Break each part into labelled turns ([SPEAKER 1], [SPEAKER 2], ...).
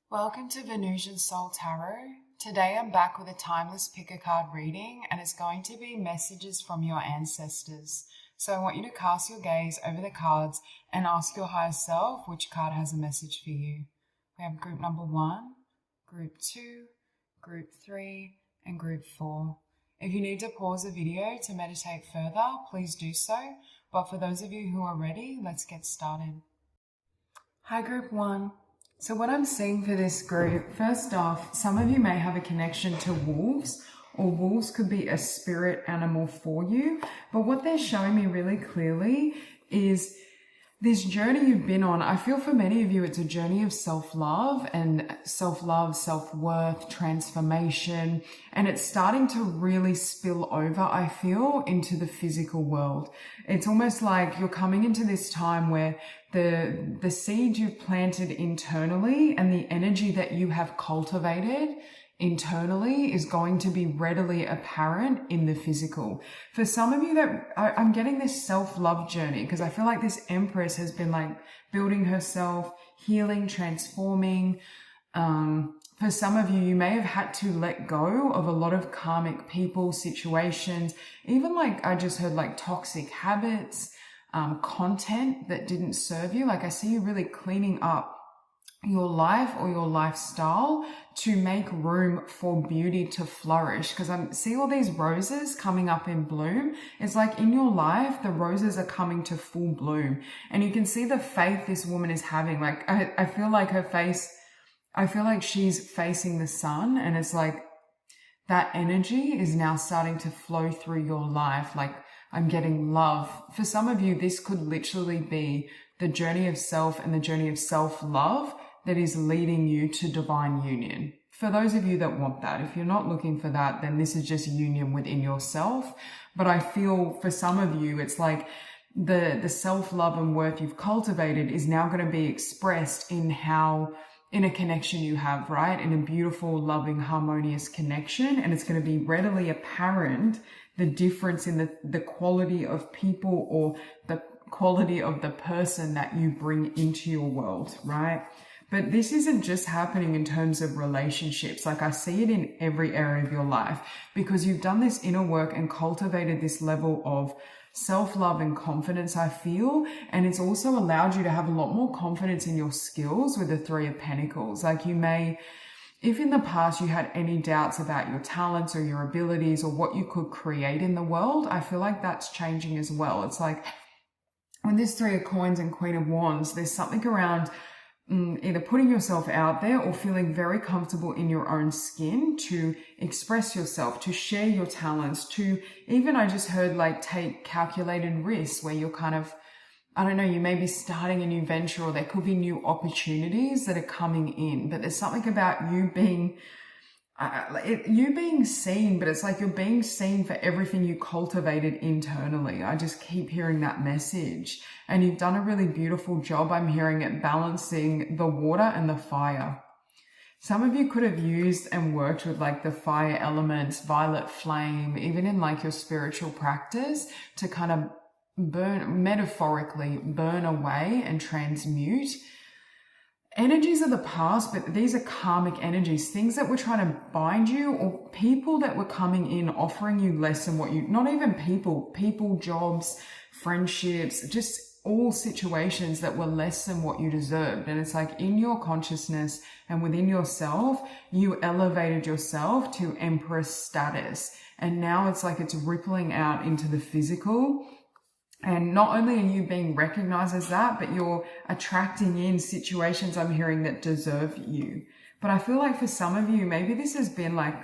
[SPEAKER 1] Welcome to Venusian Soul Tarot. Today I'm back with a timeless pick a card reading and it's going to be messages from your ancestors. So I want you to cast your gaze over the cards and ask your higher self which card has a message for you. We have group number 1, group 2, group 3 and group 4. If you need to pause the video to meditate further, please do so. But for those of you who are ready, let's get started. Hi group 1. So what I'm seeing for this group, first off, some of you may have a connection to wolves, or wolves could be a spirit animal for you. But what they're showing me really clearly is this journey you've been on. I feel for many of you, it's a journey of self-love, self-worth, transformation, and it's starting to really spill over, I feel, into the physical world. It's almost like you're coming into this time where the seed you've planted internally and the energy that you have cultivated internally is going to be readily apparent in the physical. For some of you that I'm getting this self-love journey, because I feel like this Empress has been like building herself, healing, transforming. For some of you, you may have had to let go of a lot of karmic people, situations, even like I just heard like toxic habits, content that didn't serve you. Like I see you really cleaning up your life or your lifestyle to make room for beauty to flourish, because I see all these roses coming up in bloom. It's like in your life the roses are coming to full bloom, and you can see the faith this woman is having. Like I feel like her face, I feel like she's facing the sun, and it's like that energy is now starting to flow through your life. Like I'm getting love. For some of you, this could literally be the journey of self and the journey of self-love that is leading you to divine union. For those of you that want that, if you're not looking for that, then this is just union within yourself. But I feel for some of you, it's like the self-love and worth you've cultivated is now going to be expressed in a connection you have, right? In a beautiful, loving, harmonious connection. And it's going to be readily apparent the difference in the quality of people or the quality of the person that you bring into your world, right? But this isn't just happening in terms of relationships. Like I see it in every area of your life, because you've done this inner work and cultivated this level of self-love and confidence, I feel. And it's also allowed you to have a lot more confidence in your skills with the 3 of Pentacles. Like you may, if in the past you had any doubts about your talents or your abilities or what you could create in the world, I feel like that's changing as well. It's like when this 3 of Coins and Queen of Wands, there's something around either putting yourself out there or feeling very comfortable in your own skin to express yourself, to share your talents, to even, I just heard like take calculated risks where you're kind of, I don't know, you may be starting a new venture or there could be new opportunities that are coming in, but there's something about you being seen, but it's like you're being seen for everything you cultivated internally. I just keep hearing that message, and you've done a really beautiful job. I'm hearing it balancing the water and the fire. Some of you could have used and worked with like the fire elements, violet flame, even in like your spiritual practice to kind of metaphorically burn away and transmute energies of the past. But these are karmic energies, things that were trying to bind you, or people that were coming in offering you less than what you, not even people, jobs, friendships, just all situations that were less than what you deserved. And it's like in your consciousness and within yourself, you elevated yourself to Empress status. And now it's like it's rippling out into the physical. And not only are you being recognized as that, but you're attracting in situations, I'm hearing, that deserve you. But I feel like for some of you, maybe this has been like,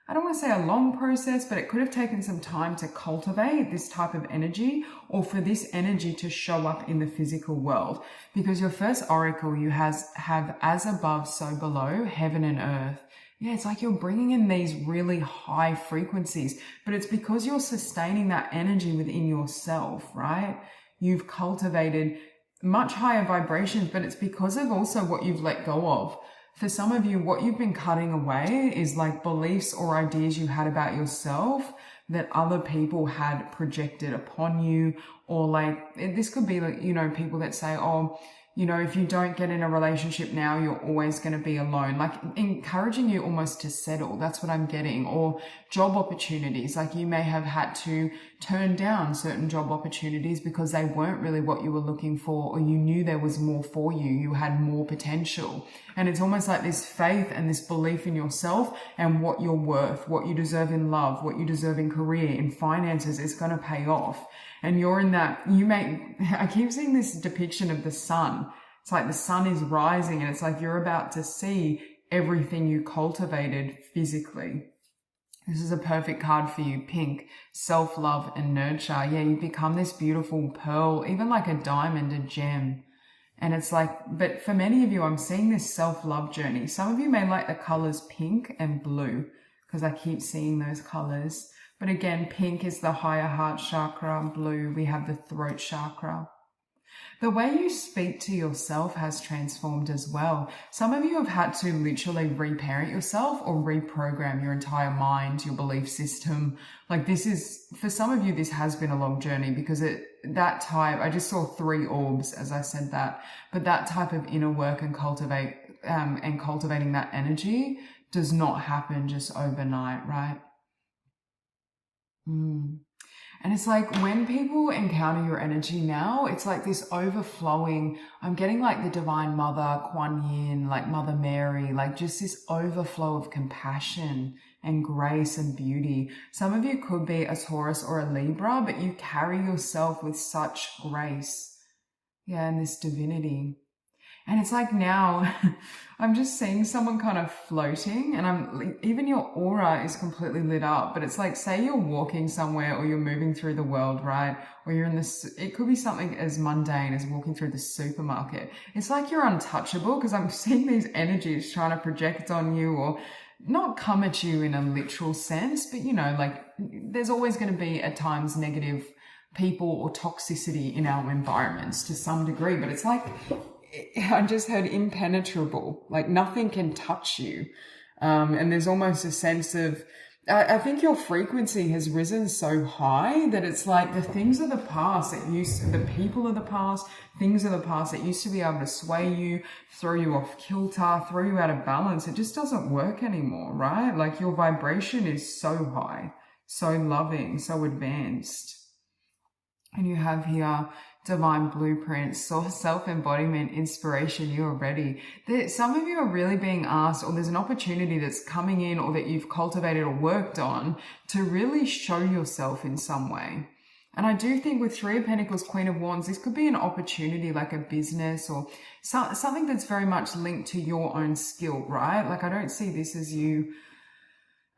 [SPEAKER 1] I don't want to say a long process, but it could have taken some time to cultivate this type of energy, or for this energy to show up in the physical world. Because your first oracle, you have as above, so below, heaven and earth. Yeah, it's like you're bringing in these really high frequencies, but it's because you're sustaining that energy within yourself, right? You've cultivated much higher vibrations, but it's because of also what you've let go of. For some of you, what you've been cutting away is like beliefs or ideas you had about yourself that other people had projected upon you, or like, this could be like, you know, people that say, oh, you know, if you don't get in a relationship now, you're always going to be alone. Like encouraging you almost to settle. That's what I'm getting. Or job opportunities. Like you may have had to turn down certain job opportunities because they weren't really what you were looking for, or you knew there was more for you. You had more potential. And it's almost like this faith and this belief in yourself and what you're worth, what you deserve in love, what you deserve in career, in finances is going to pay off. And you're in that, I keep seeing this depiction of the sun. It's like the sun is rising and it's like you're about to see everything you cultivated physically. This is a perfect card for you, pink, self-love and nurture. Yeah, you become this beautiful pearl, even like a diamond, a gem. And it's like, but for many of you, I'm seeing this self-love journey. Some of you may like the colors pink and blue because I keep seeing those colors. But again, pink is the higher heart chakra, blue, we have the throat chakra. The way you speak to yourself has transformed as well. Some of you have had to literally reparent yourself or reprogram your entire mind, your belief system. Like this is, for some of you, this has been a long journey because I just saw 3 orbs as I said that, but that type of inner work and cultivating that energy does not happen just overnight, right? And it's like when people encounter your energy now, it's like this overflowing. I'm getting like the Divine Mother, Kuan Yin, like Mother Mary, like just this overflow of compassion and grace and beauty. Some of you could be a Taurus or a Libra, but you carry yourself with such grace. Yeah, and this divinity. And it's like now I'm just seeing someone kind of floating and even your aura is completely lit up, but it's like, say you're walking somewhere or you're moving through the world, right? Or you're in this, it could be something as mundane as walking through the supermarket. It's like you're untouchable because I'm seeing these energies trying to project on you or not come at you in a literal sense, but you know, like there's always going to be at times negative people or toxicity in our environments to some degree, but it's like, I just heard impenetrable, like nothing can touch you. And there's almost a sense of, I think your frequency has risen so high that it's like the things of the past the people of the past, things of the past that used to be able to sway you, throw you off kilter, throw you out of balance. It just doesn't work anymore, right? Like your vibration is so high, so loving, so advanced. And you have here divine blueprints, self-embodiment, inspiration. You are ready. Some of you are really being asked, or there's an opportunity that's coming in or that you've cultivated or worked on to really show yourself in some way. And I do think with 3 of Pentacles, Queen of Wands, this could be an opportunity like a business or something that's very much linked to your own skill, right? Like I don't see this as you,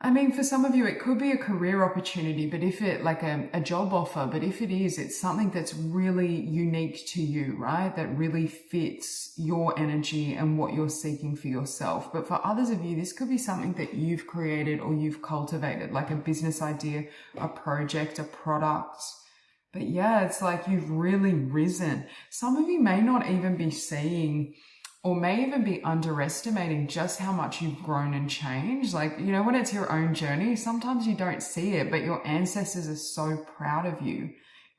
[SPEAKER 1] I mean, for some of you, it could be a career opportunity, but if it like a job offer, but if it is, it's something that's really unique to you, right? That really fits your energy and what you're seeking for yourself. But for others of you, this could be something that you've created or you've cultivated, like a business idea, a project, a product. But yeah, it's like you've really risen. Some of you may not even be seeing or may even be underestimating just how much you've grown and changed. Like, you know, when it's your own journey, sometimes you don't see it, but your ancestors are so proud of you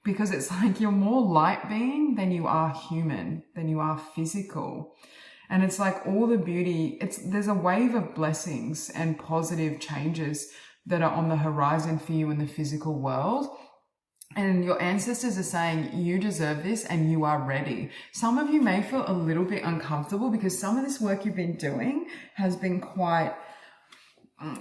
[SPEAKER 1] because it's like you're more light being than you are human, than you are physical. And it's like all the beauty, there's a wave of blessings and positive changes that are on the horizon for you in the physical world. And your ancestors are saying, you deserve this and you are ready. Some of you may feel a little bit uncomfortable because some of this work you've been doing has been quite,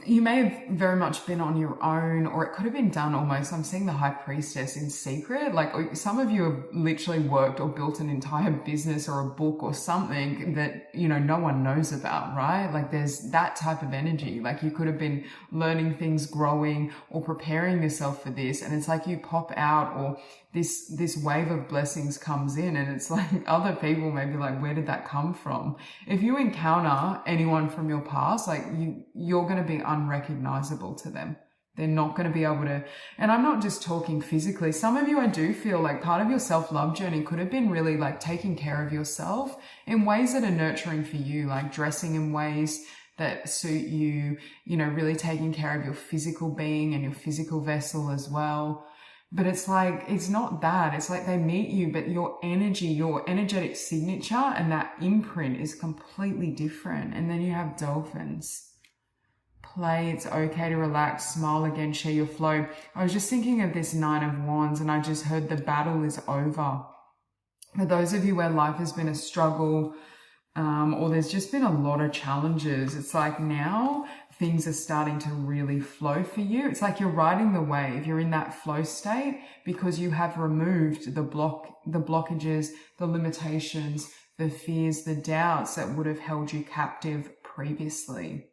[SPEAKER 1] you may have very much been on your own, or it could have been done almost, I'm seeing the High Priestess in secret. Like some of you have literally worked or built an entire business or a book or something that, you know, no one knows about, right? Like there's that type of energy. Like you could have been learning things, growing or preparing yourself for this. And it's like you pop out or this wave of blessings comes in and it's like other people may be like, where did that come from? If you encounter anyone from your past, like you're going to be unrecognizable to them. They're not going to be able to, and I'm not just talking physically. Some of you, I do feel like part of your self-love journey could have been really like taking care of yourself in ways that are nurturing for you, like dressing in ways that suit you, you know, really taking care of your physical being and your physical vessel as well. But it's like, it's not that. It's like they meet you, but your energy, your energetic signature and that imprint is completely different. And then you have dolphins. Play, it's okay to relax, smile again, share your flow. I was just thinking of this Nine of Wands, and I just heard the battle is over. For those of you where life has been a struggle, or there's just been a lot of challenges, it's like now things are starting to really flow for you. It's like you're riding the wave. You're in that flow state because you have removed the blockages, the limitations, the fears, the doubts that would have held you captive previously.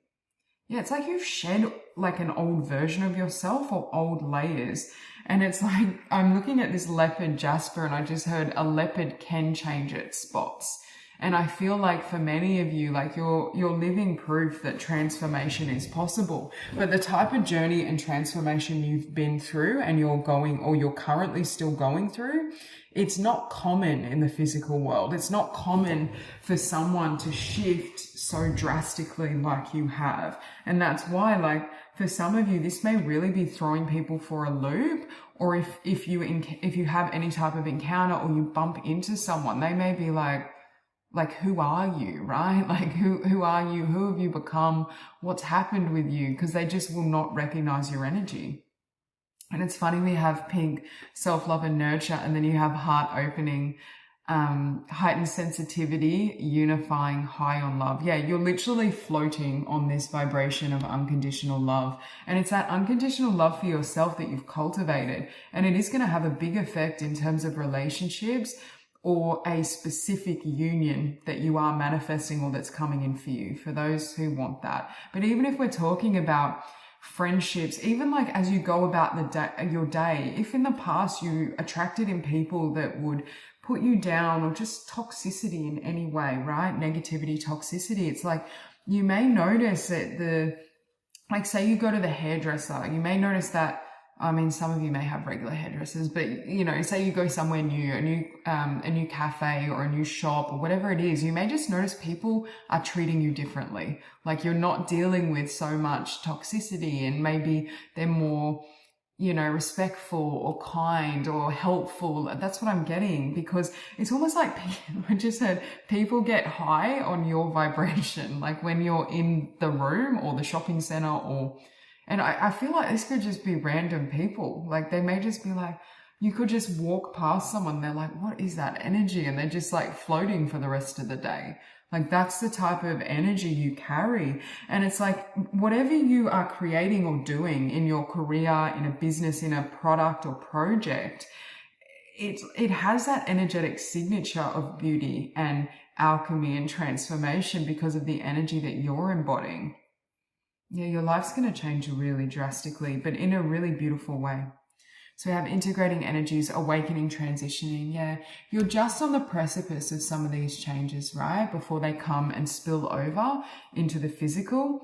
[SPEAKER 1] Yeah, it's like you've shed like an old version of yourself or old layers. And it's like, I'm looking at this leopard Jasper, and I just heard a leopard can change its spots. And I feel like for many of you, like you're living proof that transformation is possible. But the type of journey and transformation you've been through and you're going, or you're currently still going through, it's not common in the physical world. It's not common for someone to shift so drastically like you have. And that's why, like, for some of you, this may really be throwing people for a loop. Or if you have any type of encounter or you bump into someone, they may be like, who are you, right? Like, who are you? Who have you become? What's happened with you? Because they just will not recognize your energy. And it's funny, we have pink, self-love and nurture, and then you have heart opening, heightened sensitivity, unifying, high on love. Yeah, you're literally floating on this vibration of unconditional love. And it's that unconditional love for yourself that you've cultivated. And it is going to have a big effect in terms of relationships or a specific union that you are manifesting or that's coming in for you, for those who want that. But even if we're talking about friendships, even like as you go about your day, if in the past you attracted in people that would put you down or just toxicity in any way, right? Negativity, toxicity. It's like you may notice that like say you go to the hairdresser, you may notice that, I mean, some of you may have regular hairdressers, but you know, say you go somewhere new, a new cafe or a new shop or whatever it is, you may just notice people are treating you differently. Like you're not dealing with so much toxicity, and maybe they're more, you know, respectful or kind or helpful. That's what I'm getting, because it's almost like I just heard people get high on your vibration. Like when you're in the room or the shopping center and I feel like this could just be random people. Like they may just be like, you could just walk past someone. They're like, what is that energy? And they're just like floating for the rest of the day. Like that's the type of energy you carry. And it's like whatever you are creating or doing in your career, in a business, in a product or project, it has that energetic signature of beauty and alchemy and transformation because of the energy that you're embodying. Yeah, your life's going to change really drastically, but in a really beautiful way. So we have integrating energies, awakening, transitioning. Yeah, you're just on the precipice of some of these changes, right? Before they come and spill over into the physical.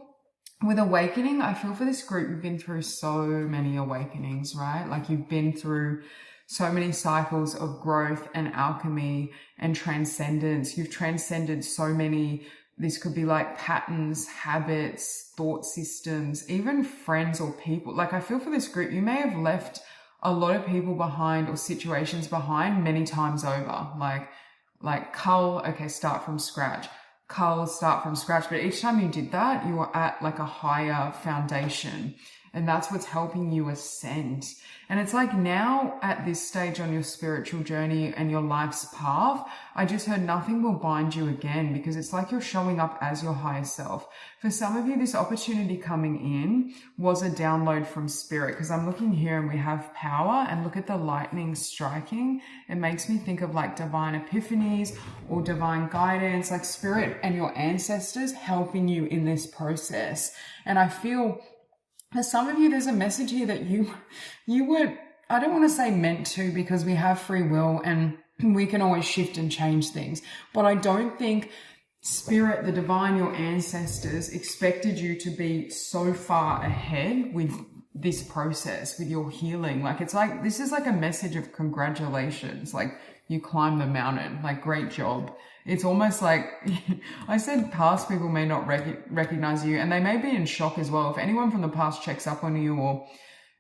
[SPEAKER 1] With awakening, I feel for this group, you've been through so many awakenings, right? Like you've been through so many cycles of growth and alchemy and transcendence. You've transcended so many. This could be like patterns, habits, thought systems, even friends or people. Like I feel for this group, you may have left a lot of people behind or situations behind many times over. Like cull, okay, start from scratch. Cull, start from scratch. But each time you did that, you were at like a higher foundation. And that's what's helping you ascend. And it's like now at this stage on your spiritual journey and your life's path, I just heard nothing will bind you again, because it's like you're showing up as your higher self. For some of you, this opportunity coming in was a download from spirit, because I'm looking here and we have power, and look at the lightning striking. It makes me think of like divine epiphanies or divine guidance, like spirit and your ancestors helping you in this process. And I feel for some of you, there's a message here that you weren't, I don't want to say meant to, because we have free will and we can always shift and change things. But I don't think spirit, the divine, your ancestors expected you to be so far ahead with this process, with your healing. Like it's like, this is like a message of congratulations. Like you climbed the mountain, like great job. It's almost like, I said past people may not recognize you, and they may be in shock as well. If anyone from the past checks up on you or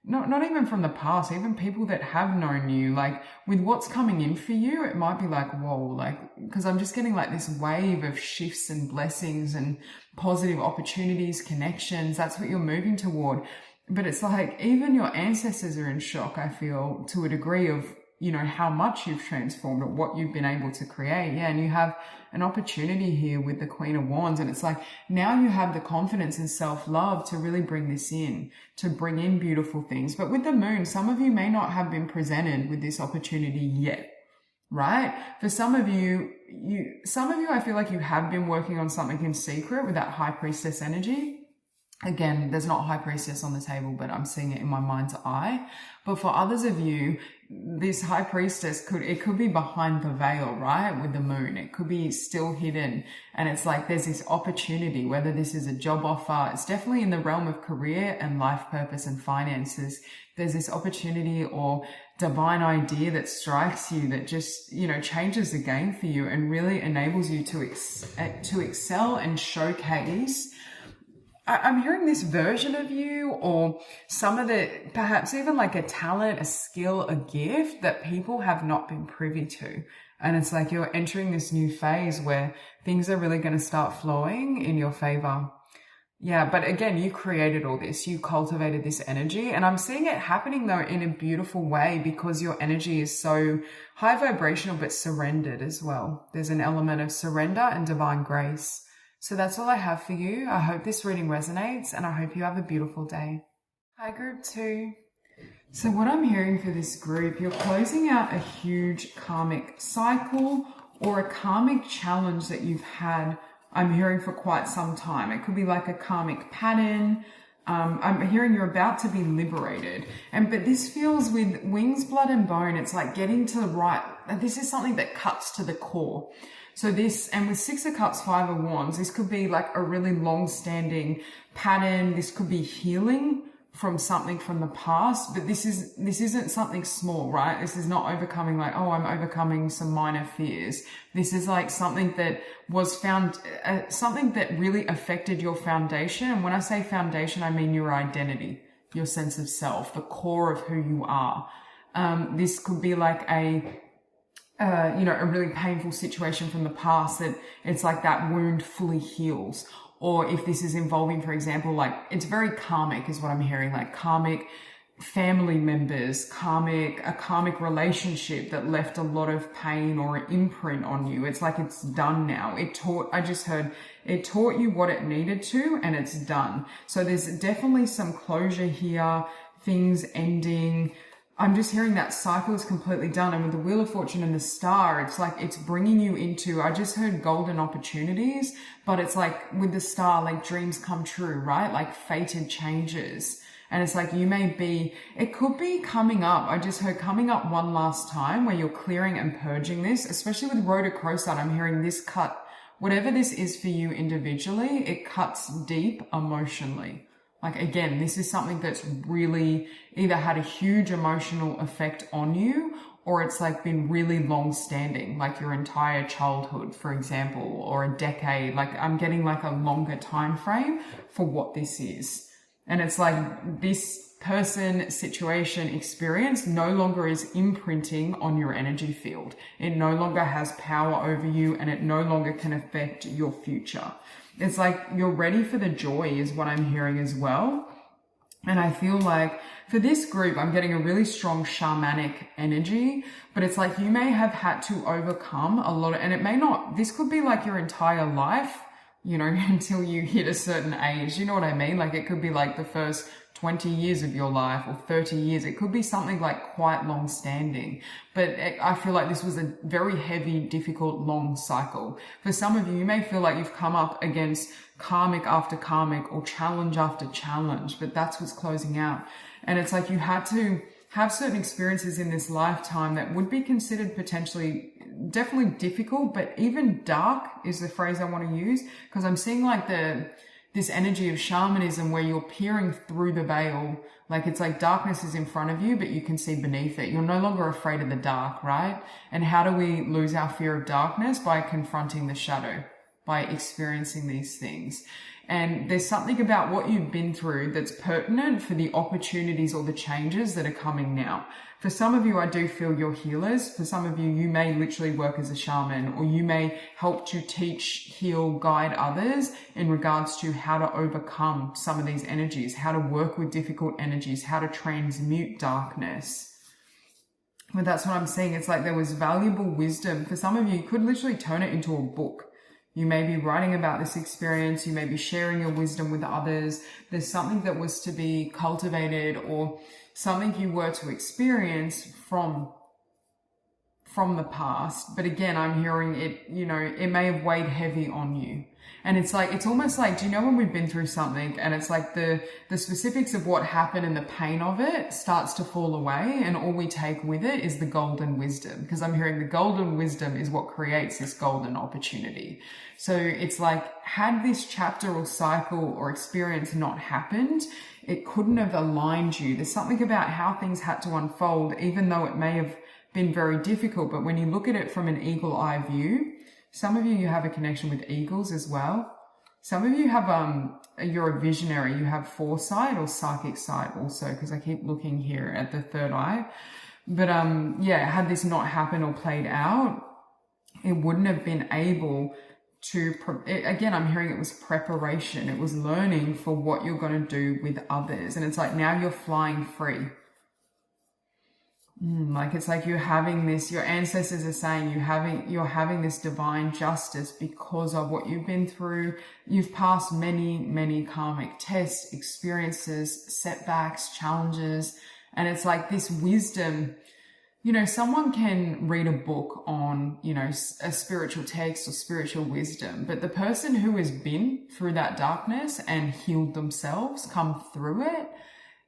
[SPEAKER 1] not even from the past, even people that have known you, like with what's coming in for you, it might be like, whoa, like, because I'm just getting like this wave of shifts and blessings and positive opportunities, connections. That's what you're moving toward. But it's like even your ancestors are in shock, I feel, to a degree of, you know, how much you've transformed or what you've been able to create. Yeah. And you have an opportunity here with the Queen of Wands. And it's like, now you have the confidence and self-love to really bring this in, to bring in beautiful things. But with the moon, some of you may not have been presented with this opportunity yet, right? For some of you, I feel like you have been working on something in secret with that High Priestess energy. Again, there's not High Priestess on the table, but I'm seeing it in my mind's eye. But for others of you, this High Priestess could be behind the veil, right? With the moon, it could be still hidden. And it's like, there's this opportunity, whether this is a job offer, it's definitely in the realm of career and life purpose and finances. There's this opportunity or divine idea that strikes you that just, you know, changes the game for you and really enables you to excel and showcase. I'm hearing this version of you, or some of the, perhaps even like a talent, a skill, a gift that people have not been privy to. And it's like you're entering this new phase where things are really going to start flowing in your favor. Yeah, but again, you created all this, you cultivated this energy, and I'm seeing it happening though in a beautiful way because your energy is so high vibrational but surrendered as well. There's an element of surrender and divine grace. So that's all I have for you. I hope this reading resonates and I hope you have a beautiful day. Hi, group 2. So what I'm hearing for this group, you're closing out a huge karmic cycle or a karmic challenge that you've had, I'm hearing, for quite some time. It could be like a karmic pattern. I'm hearing you're about to be liberated. But this feels with wings, blood and bone, it's like getting to the right, this is something that cuts to the core. So this, and with 6 of Cups, 5 of Wands, this could be like a really long-standing pattern. This could be healing from something from the past, but this isn't something small, right? This is not overcoming like, oh, I'm overcoming some minor fears. This is like something that was found, something that really affected your foundation. And when I say foundation, I mean your identity, your sense of self, the core of who you are. This could be like a really painful situation from the past that it's like that wound fully heals. Or if this is involving, for example, like it's very karmic is what I'm hearing, like karmic family members, a karmic relationship that left a lot of pain or an imprint on you. It's like it's done now. It taught you what it needed to, and it's done. So there's definitely some closure here, things ending. I'm just hearing that cycle is completely done. And with the Wheel of Fortune and the Star, it's like it's bringing you into, I just heard golden opportunities, but it's like with the Star, like dreams come true, right? Like fated changes. And it's like it could be coming up. I just heard coming up one last time where you're clearing and purging this, especially with Rhodochrosite. I'm hearing this cut, whatever this is for you individually, it cuts deep emotionally. Like, again, this is something that's really either had a huge emotional effect on you, or it's like been really long standing, like your entire childhood, for example, or a decade. Like I'm getting like a longer time frame for what this is. And it's like this person, situation, experience no longer is imprinting on your energy field. It no longer has power over you, and it no longer can affect your future. It's like you're ready for the joy is what I'm hearing as well. And I feel like for this group, I'm getting a really strong shamanic energy, but it's like you may have had to overcome a lot and it may not, this could be like your entire life, you know, until you hit a certain age. You know what I mean? Like it could be like the first 20 years of your life or 30 years. It could be something like quite long standing, but I feel like this was a very heavy, difficult, long cycle. For some of you, you may feel like you've come up against karmic after karmic or challenge after challenge, but that's what's closing out. And it's like you had to have certain experiences in this lifetime that would be considered potentially definitely difficult, but even dark is the phrase I want to use, because I'm seeing like this energy of shamanism where you're peering through the veil. Like it's like darkness is in front of you, but you can see beneath it. You're no longer afraid of the dark, right? And how do we lose our fear of darkness? By confronting the shadow. by experiencing these things. And there's something about what you've been through that's pertinent for the opportunities or the changes that are coming now. For some of you, I do feel you're healers. For some of you, you may literally work as a shaman, or you may help to teach, heal, guide others in regards to how to overcome some of these energies, how to work with difficult energies, how to transmute darkness. But that's what I'm seeing. It's like there was valuable wisdom. For some of you, you could literally turn it into a book. You may be writing about this experience. You may be sharing your wisdom with others. There's something that was to be cultivated, or something you were to experience from the past. But again, I'm hearing it, you know, it may have weighed heavy on you. And it's like, it's almost like, do you know when we've been through something and it's like the specifics of what happened and the pain of it starts to fall away, and all we take with it is the golden wisdom? Because I'm hearing the golden wisdom is what creates this golden opportunity. So it's like, had this chapter or cycle or experience not happened, it couldn't have aligned you. There's something about how things had to unfold, even though it may have been very difficult. But when you look at it from an eagle eye view, some of you have a connection with eagles as well. Some of you have, you're a visionary. You have foresight or psychic sight also, because I keep looking here at the third eye. But yeah, had this not happened or played out, it wouldn't have been able to, again, I'm hearing it was preparation. It was learning for what you're going to do with others. And it's like, now you're flying free. Like, it's like you're having this, your ancestors are saying you're having this divine justice because of what you've been through. You've passed many, many karmic tests, experiences, setbacks, challenges. And it's like this wisdom, you know, someone can read a book on, you know, a spiritual text or spiritual wisdom, but the person who has been through that darkness and healed themselves, come through it,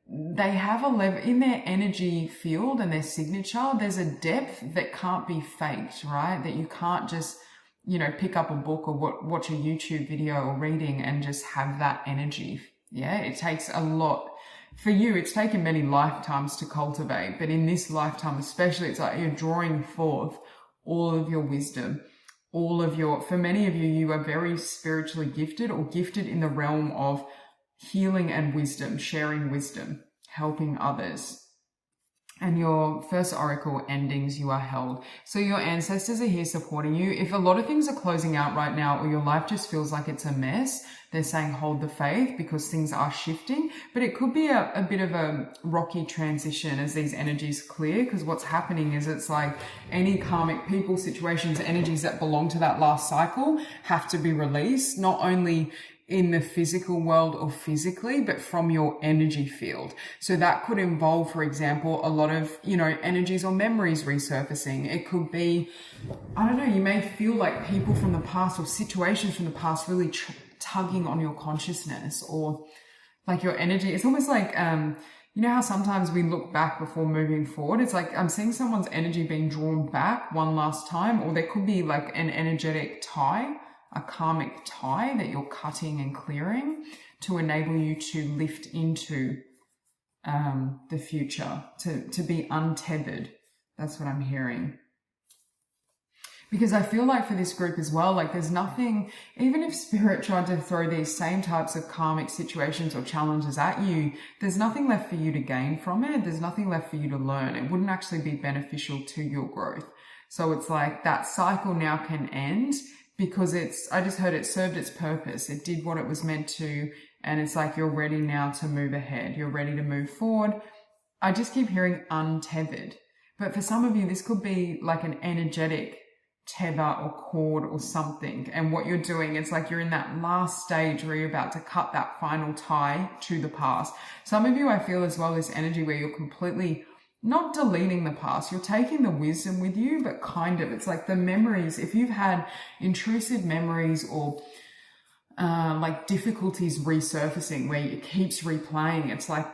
[SPEAKER 1] they have a level in their energy field and their signature. There's a depth that can't be faked, right? That you can't just, you know, pick up a book or watch a YouTube video or reading and just have that energy. Yeah, it takes a lot. For you, it's taken many lifetimes to cultivate, but in this lifetime especially, it's like you're drawing forth all of your wisdom, all of your, for many of you, you are very spiritually gifted or gifted in the realm of healing and wisdom, sharing wisdom, helping others. And your first oracle endings, you are held. So your ancestors are here supporting you. If a lot of things are closing out right now, or your life just feels like it's a mess, they're saying hold the faith, because things are shifting. But it could be a bit of a rocky transition as these energies clear, because what's happening is it's like any karmic people, situations, energies that belong to that last cycle have to be released, not only in the physical world or physically, but from your energy field. So that could involve, for example, a lot of, you know, energies or memories resurfacing. It could be, I don't know, you may feel like people from the past or situations from the past really tugging on your consciousness, or like your energy. It's almost like, you know how sometimes we look back before moving forward? It's like I'm seeing someone's energy being drawn back one last time, or there could be like an energetic tie, a karmic tie that you're cutting and clearing to enable you to lift into the future, to be untethered. That's what I'm hearing. Because I feel like for this group as well, like there's nothing, even if spirit tried to throw these same types of karmic situations or challenges at you, there's nothing left for you to gain from it. There's nothing left for you to learn. It wouldn't actually be beneficial to your growth. So it's like that cycle now can end, because I just heard it served its purpose. It did what it was meant to. And it's like, you're ready now to move ahead. You're ready to move forward. I just keep hearing untethered. But for some of you, this could be like an energetic tether or cord or something. And what you're doing, it's like you're in that last stage where you're about to cut that final tie to the past. Some of you, I feel as well, this energy where you're completely not deleting the past, you're taking the wisdom with you, but kind of, it's like the memories, if you've had intrusive memories or like difficulties resurfacing where it keeps replaying, it's like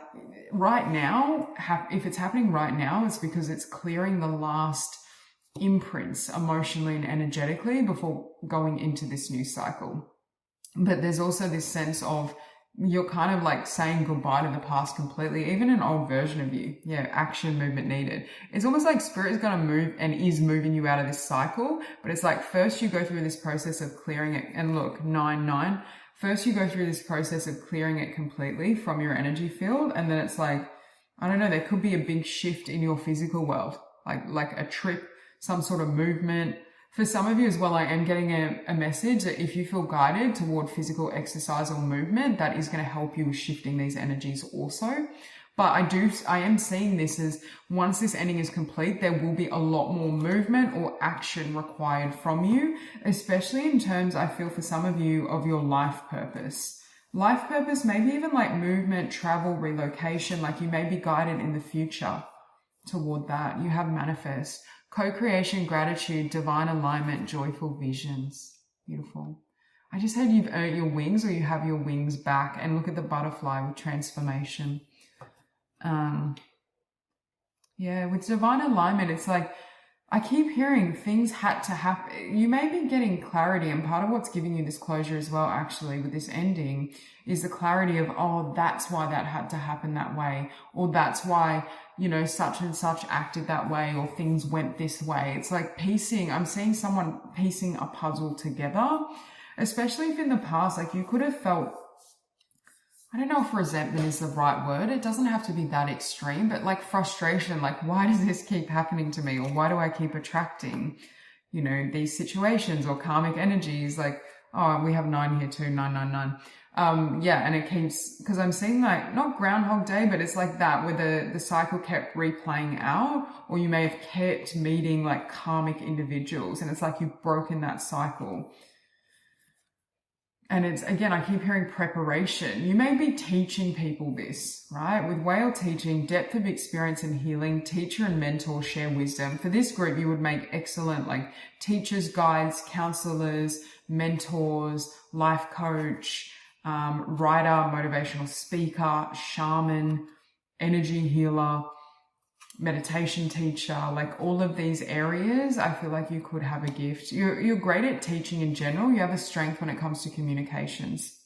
[SPEAKER 1] right now, if it's happening right now, it's because it's clearing the last imprints emotionally and energetically before going into this new cycle. But there's also this sense of you're kind of like saying goodbye to the past completely, even an old version of you. Yeah, action, movement needed. It's almost like spirit is going to move and is moving you out of this cycle, but it's like first you go through this process of clearing it. And look, 9-9, first you go through this process of clearing it completely from your energy field, and then it's like, I don't know, there could be a big shift in your physical world, like a trip, some sort of movement. For some of you as well, I am getting a message that if you feel guided toward physical exercise or movement, that is going to help you with shifting these energies also. But I am seeing this as once this ending is complete, there will be a lot more movement or action required from you, especially in terms, I feel for some of you, of your life purpose. Life purpose, maybe even like movement, travel, relocation, like you may be guided in the future toward that. You have manifest. Co-creation, gratitude, divine alignment, joyful visions. Beautiful. I just had you've earned your wings, or you have your wings back, and look at the butterfly with transformation. Yeah, with divine alignment, it's like, I keep hearing things had to happen. You may be getting clarity, and part of what's giving you this closure as well, actually, with this ending, is the clarity of, oh, that's why that had to happen that way, or that's why, you know, such and such acted that way, or things went this way. It's like piecing, I'm seeing someone piecing a puzzle together, especially if in the past, like you could have felt, I don't know if resentment is the right word. It doesn't have to be that extreme, but like frustration, like why does this keep happening to me? Or why do I keep attracting, you know, these situations or karmic energies? Like, oh, we have 9 here too, 999. Yeah, and it keeps, because I'm seeing like, not Groundhog Day, but it's like that where the cycle kept replaying out, or you may have kept meeting like karmic individuals, and it's like you've broken that cycle. And it's, again, I keep hearing preparation. You may be teaching people this, right? With whale teaching, depth of experience and healing, teacher and mentor share wisdom. For this group, you would make excellent like teachers, guides, counselors, mentors, life coach, writer, motivational speaker, shaman, energy healer, meditation teacher, like all of these areas. I feel like you could have a gift. You're great at teaching in general. You have a strength when it comes to communications,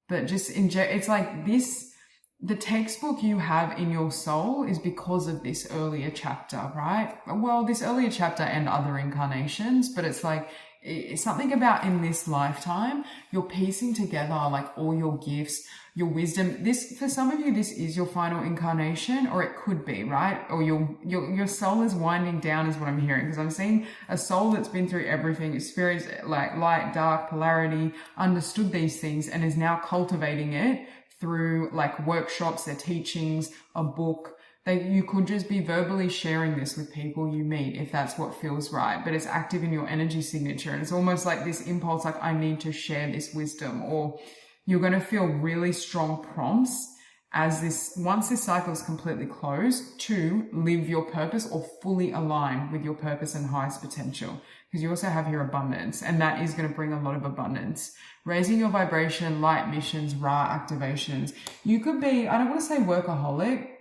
[SPEAKER 1] but just it's like this, the textbook you have in your soul is because of this earlier chapter, right? Well, this earlier chapter and other incarnations, but it's like, it's something about in this lifetime, you're piecing together like all your gifts, your wisdom. This, for some of you, this is your final incarnation, or it could be, right? Or your soul is winding down is what I'm hearing, because I'm seeing a soul that's been through everything, experienced like light, dark, polarity, understood these things, and is now cultivating it through like workshops, their teachings, a book. You could just be verbally sharing this with people you meet if that's what feels right, but it's active in your energy signature. And it's almost like this impulse, like I need to share this wisdom, or you're going to feel really strong prompts as once this cycle is completely closed, to live your purpose or fully align with your purpose and highest potential. Because you also have here abundance, and that is going to bring a lot of abundance. Raising your vibration, light missions, Ra activations. You could be, I don't want to say workaholic,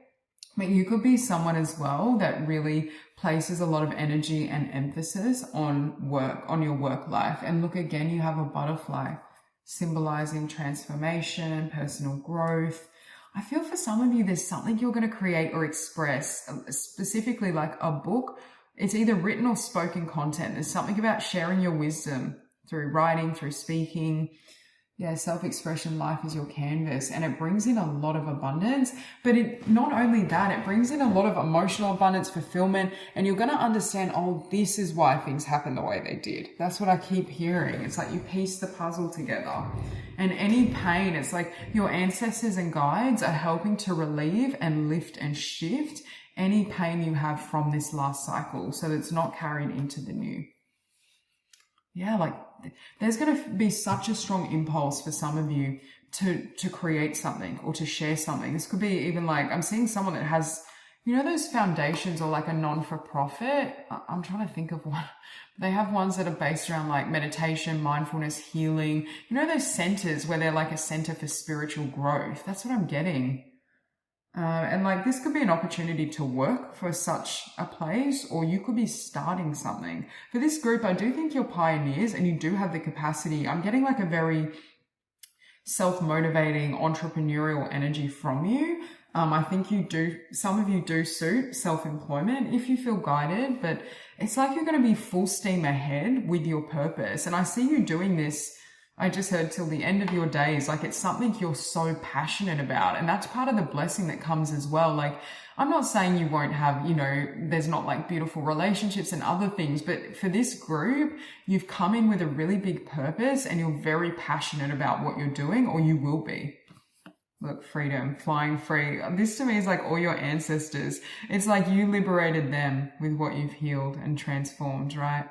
[SPEAKER 1] but you could be someone as well that really places a lot of energy and emphasis on work, on your work life. And look, again, you have a butterfly symbolizing transformation, personal growth. I feel for some of you, there's something you're going to create or express, specifically like a book. It's either written or spoken content. There's something about sharing your wisdom through writing, through speaking. Yeah, self-expression, life is your canvas, and it brings in a lot of abundance. But not only that, it brings in a lot of emotional abundance, fulfillment, and you're going to understand, oh, this is why things happen the way they did. That's what I keep hearing. It's like you piece the puzzle together. And any pain, it's like your ancestors and guides are helping to relieve and lift and shift any pain you have from this last cycle, so that it's not carried into the new. Yeah, like there's going to be such a strong impulse for some of you to create something or to share something. This could be even like, I'm seeing someone that has, you know, those foundations or like a non-for-profit. I'm trying to think of one. They have ones that are based around like meditation, mindfulness, healing. You know, those centers where they're like a center for spiritual growth. That's what I'm getting. And like this could be an opportunity to work for such a place, or you could be starting something. For this group, I do think you're pioneers and you do have the capacity. I'm getting like a very self-motivating entrepreneurial energy from you. I think some of you do suit self-employment if you feel guided, but it's like you're going to be full steam ahead with your purpose. And I see you doing this, I just heard, till the end of your days. Like, it's something you're so passionate about. And that's part of the blessing that comes as well. Like, I'm not saying you won't have, there's not like beautiful relationships and other things, but for this group, you've come in with a really big purpose and you're very passionate about what you're doing, or you will be. Look, freedom, flying free. This to me is like all your ancestors. It's like you liberated them with what you've healed and transformed, right?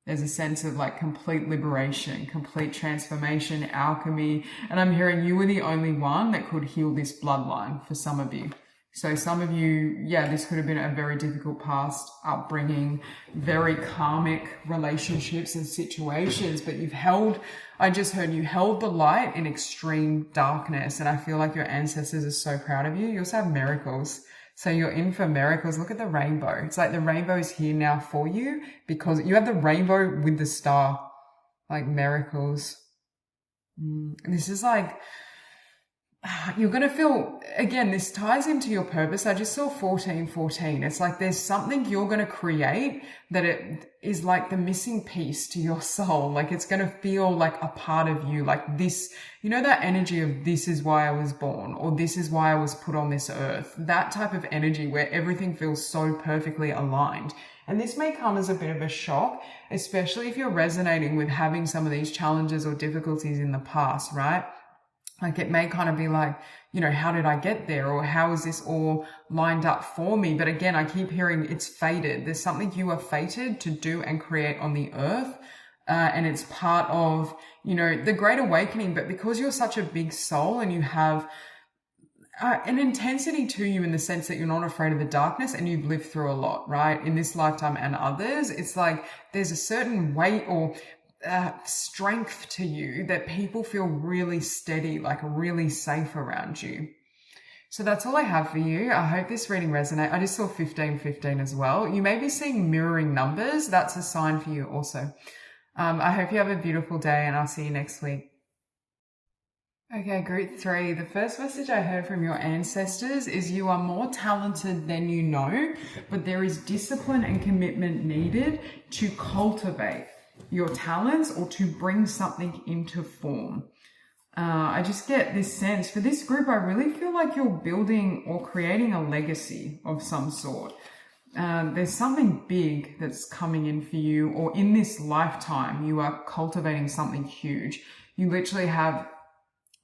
[SPEAKER 1] There's a sense of like complete liberation, complete transformation, alchemy. And I'm hearing you were the only one that could heal this bloodline for some of you. So some of you, this could have been a very difficult past upbringing, very karmic relationships and situations, but I just heard you held the light in extreme darkness. And I feel like your ancestors are so proud of you. You also have miracles. So you're in for miracles. Look at the rainbow. It's like the rainbow is here now for you because you have the rainbow with the star, like miracles. This is like, you're going to feel, again, this ties into your purpose. I just saw 1414. It's like there's something you're going to create that it is like the missing piece to your soul. Like it's going to feel like a part of you, like this, that energy of this is why I was born, or this is why I was put on this earth. That type of energy where everything feels so perfectly aligned. And this may come as a bit of a shock, especially if you're resonating with having some of these challenges or difficulties in the past, right? Like it may kind of be like, how did I get there? Or how is this all lined up for me? But again, I keep hearing it's fated. There's something you are fated to do and create on the earth. And it's part of, the Great Awakening. But because you're such a big soul and you have an intensity to you in the sense that you're not afraid of the darkness and you've lived through a lot, right? In this lifetime and others, it's like there's a certain weight or strength to you that people feel really steady, like really safe around you. So that's all I have for you. I hope this reading resonates. I just saw 1515 as well. You may be seeing mirroring numbers. That's a sign for you also. I hope you have a beautiful day and I'll see you next week. Okay, group 3. The first message I heard from your ancestors is you are more talented than you know, but there is discipline and commitment needed to cultivate your talents or to bring something into form. I just get this sense for this group, I really feel like you're building or creating a legacy of some sort. There's something big that's coming in for you, or in this lifetime, you are cultivating something huge. You literally have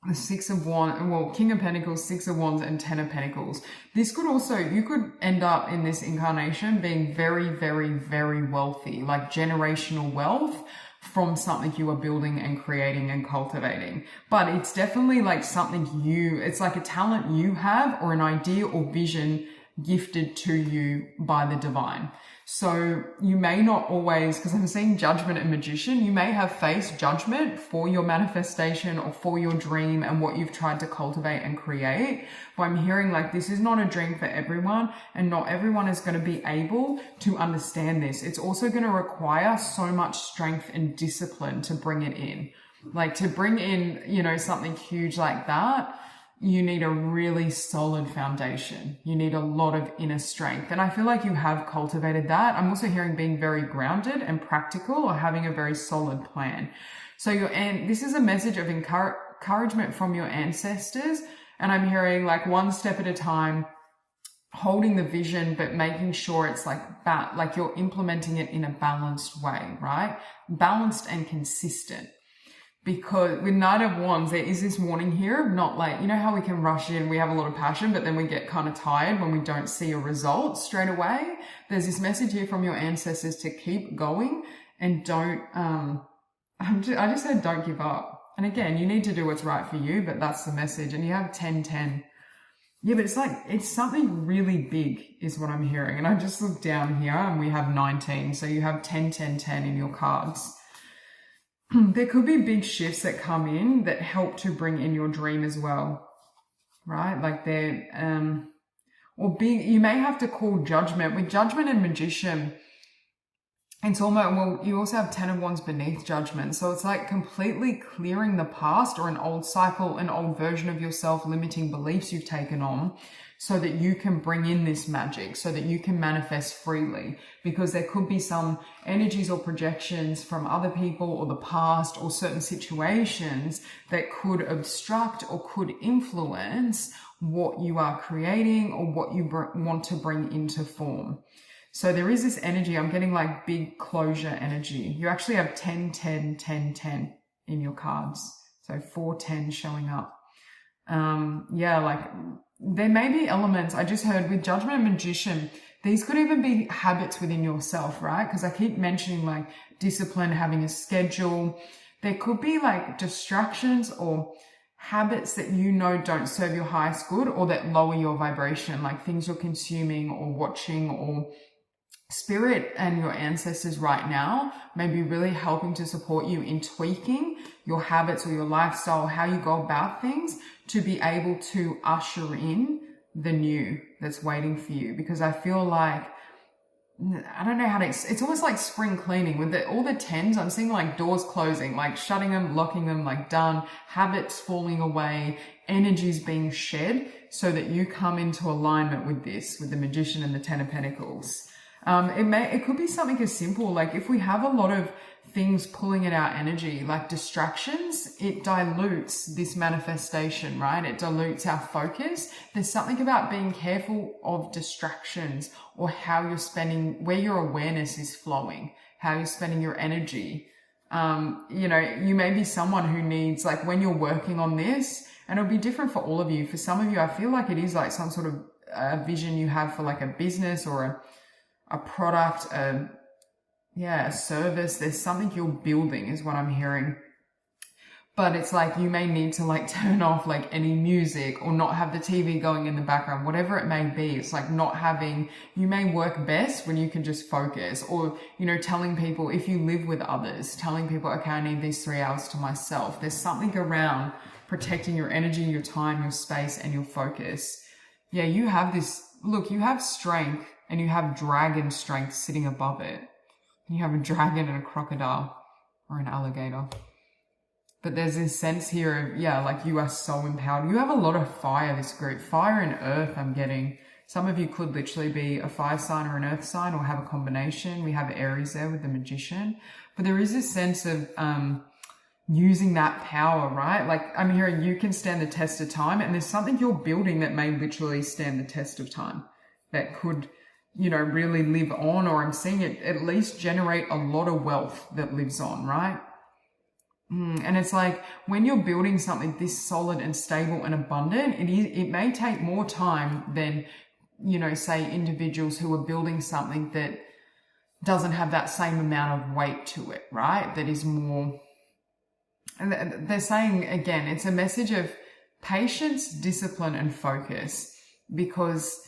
[SPEAKER 1] the Six of Wands, King of Pentacles, Six of Wands, and Ten of Pentacles. This could also, you could end up in this incarnation being very, very, very wealthy, like generational wealth from something you are building and creating and cultivating. But it's definitely like something it's like a talent you have or an idea or vision gifted to you by the divine. So you may not always, because I'm seeing Judgment and Magician, you may have faced judgment for your manifestation or for your dream and what you've tried to cultivate and create. But I'm hearing like this is not a dream for everyone, and not everyone is going to be able to understand this. It's also going to require so much strength and discipline to bring it in. Like to bring in, something huge like that, you need a really solid foundation. You need a lot of inner strength. And I feel like you have cultivated that. I'm also hearing being very grounded and practical, or having a very solid plan. So this is a message of encouragement from your ancestors. And I'm hearing like one step at a time, holding the vision, but making sure it's like you're implementing it in a balanced way, right? Balanced and consistent. Because with Knight of Wands, there is this warning here of not like, how we can rush in, we have a lot of passion, but then we get kind of tired when we don't see a result straight away. There's this message here from your ancestors to keep going and don't, I just said don't give up. And again, you need to do what's right for you, but that's the message. And you have 10-10. Yeah, but it's something really big is what I'm hearing. And I just looked down here and we have 19. So you have 10-10-10 in your cards. There could be big shifts that come in that help to bring in your dream as well, right? Like you may have to call judgment. With Judgment and Magician, it's almost, well, you also have 10 of Wands beneath Judgment. So it's like completely clearing the past or an old cycle, an old version of yourself, limiting beliefs you've taken on, so that you can bring in this magic, so that you can manifest freely. Because there could be some energies or projections from other people or the past or certain situations that could obstruct or could influence what you are creating or what you want to bring into form. So there is this energy, I'm getting like big closure energy. You actually have 10, 10, 10, 10 in your cards. So 4 10 showing up. Yeah, like there may be elements, I just heard with Judgment and Magician, these could even be habits within yourself, right? Because I keep mentioning like discipline, having a schedule. There could be like distractions or habits that you know don't serve your highest good or that lower your vibration, like things you're consuming or watching, or Spirit and your ancestors right now may be really helping to support you in tweaking your habits or your lifestyle, how you go about things, to be able to usher in the new that's waiting for you. Because I feel like, I don't know how to, it's almost like spring cleaning with all the 10s. I'm seeing like doors closing, like shutting them, locking them, like done, habits falling away, energies being shed, so that you come into alignment with this, with the Magician and the 10 of Pentacles. It could be something as simple, like if we have a lot of things pulling at our energy, like distractions, it dilutes this manifestation, right? It dilutes our focus. There's something about being careful of distractions, or how you're spending, where your awareness is flowing, how you're spending your energy. You know, you may be someone who needs, like when you're working on this, and it'll be different for all of you. For some of you, I feel like it is like some sort of vision you have for like a business or a product, a service. There's something you're building is what I'm hearing. But it's like you may need to like turn off like any music or not have the TV going in the background, whatever it may be. It's like not having, you may work best when you can just focus, or, you know, telling people, if you live with others, telling people, okay, I need these 3 hours to myself. There's something around protecting your energy, your time, your space, and your focus. Yeah, you have this, look, you have strength, and you have dragon strength sitting above it. You have a dragon and a crocodile or an alligator. But there's this sense here of, yeah, like you are so empowered. You have a lot of fire, this group. Fire and earth, I'm getting. Some of you could literally be a fire sign or an earth sign, or have a combination. We have Aries there with the Magician. But there is this sense of using that power, right? Like I'm hearing you can stand the test of time, and there's something you're building that may literally stand the test of time, that could, you know, really live on, or I'm seeing it at least generate a lot of wealth that lives on, right? And it's like when you're building something this solid and stable and abundant, it may take more time than, you know, say individuals who are building something that doesn't have that same amount of weight to it, right? That is more, and they're saying, again, it's a message of patience, discipline, and focus. Because,